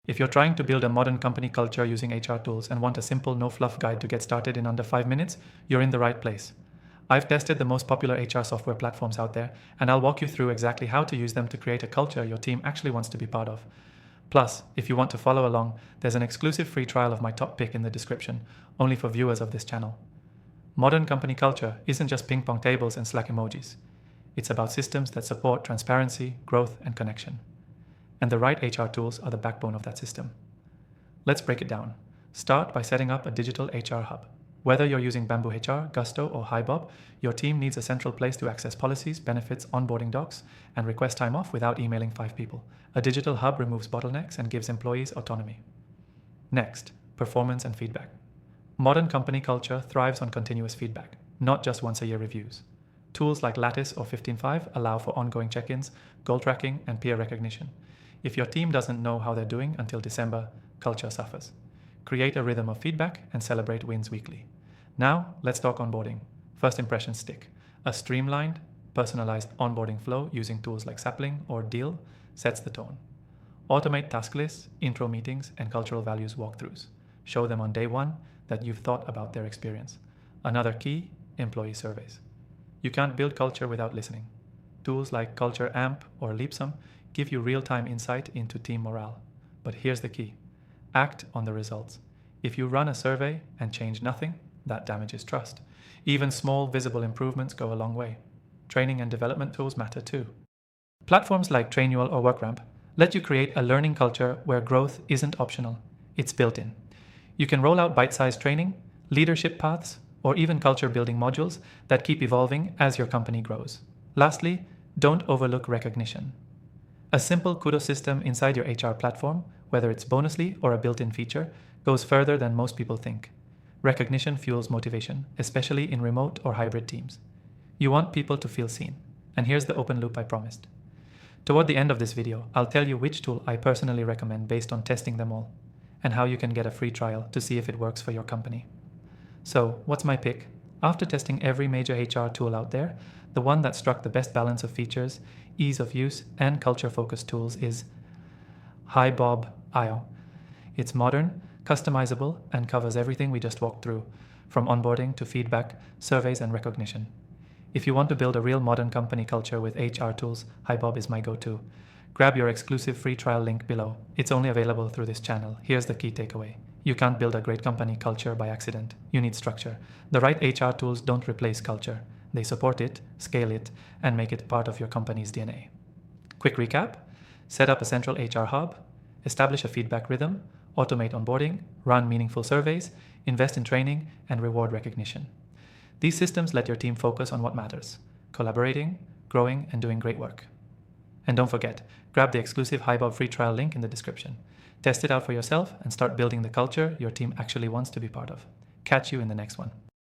If you're trying to build a modern company culture using HR tools and want a simple, no-fluff guide to get started in under 5 minutes, you're in the right place. I've tested the most popular HR software platforms out there, and I'll walk you through exactly how to use them to create a culture your team actually wants to be part of. Plus, if you want to follow along, there's an exclusive free trial of my top pick in the description, only for viewers of this channel. Modern company culture isn't just ping-pong tables and Slack emojis. It's about systems that support transparency, growth, and connection. And the right HR tools are the backbone of that system. Let's break it down. Start by setting up a digital HR hub. Whether you're using Bamboo HR, Gusto, or HiBob, your team needs a central place to access policies, benefits, onboarding docs, and request time off without emailing 5 people. A digital hub removes bottlenecks and gives employees autonomy. Next, performance and feedback. Modern company culture thrives on continuous feedback, not just once-a-year reviews. Tools like Lattice or 15Five allow for ongoing check-ins, goal tracking, and peer recognition. If your team doesn't know how they're doing until December, culture suffers. Create a rhythm of feedback and celebrate wins weekly. Now, let's talk onboarding. First impressions stick. A streamlined, personalized onboarding flow using tools like Sapling or Deal sets the tone. Automate task lists, intro meetings, and cultural values walkthroughs. Show them on day one that you've thought about their experience. Another key, employee surveys. You can't build culture without listening. Tools like Culture Amp or Leapsome give you real-time insight into team morale. But here's the key. Act on the results. If you run a survey and change nothing, that damages trust. Even small, visible improvements go a long way. Training and development tools matter too. Platforms like Trainual or WorkRamp let you create a learning culture where growth isn't optional. It's built in. You can roll out bite-sized training, leadership paths, or even culture-building modules that keep evolving as your company grows. Lastly, don't overlook recognition. A simple kudos system inside your HR platform, whether it's Bonusly or a built-in feature, goes further than most people think. Recognition fuels motivation, especially in remote or hybrid teams. You want people to feel seen. And here's the open loop I promised. Toward the end of this video, I'll tell you which tool I personally recommend based on testing them all, and how you can get a free trial to see if it works for your company. So, what's my pick? After testing every major HR tool out there, the one that struck the best balance of features, ease of use, and culture-focused tools is HiBob.io. It's modern, customizable, and covers everything we just walked through, from onboarding to feedback, surveys, and recognition. If you want to build a real modern company culture with HR tools, HiBob is my go-to. Grab your exclusive free trial link below. It's only available through this channel. Here's the key takeaway. You can't build a great company culture by accident. You need structure. The right HR tools don't replace culture. They support it, scale it, and make it part of your company's DNA. Quick recap: set up a central HR hub, establish a feedback rhythm, automate onboarding, run meaningful surveys, invest in training, and reward recognition. These systems let your team focus on what matters: collaborating, growing, and doing great work. And don't forget, grab the exclusive HiBob free trial link in the description. Test it out for yourself and start building the culture your team actually wants to be part of. Catch you in the next one.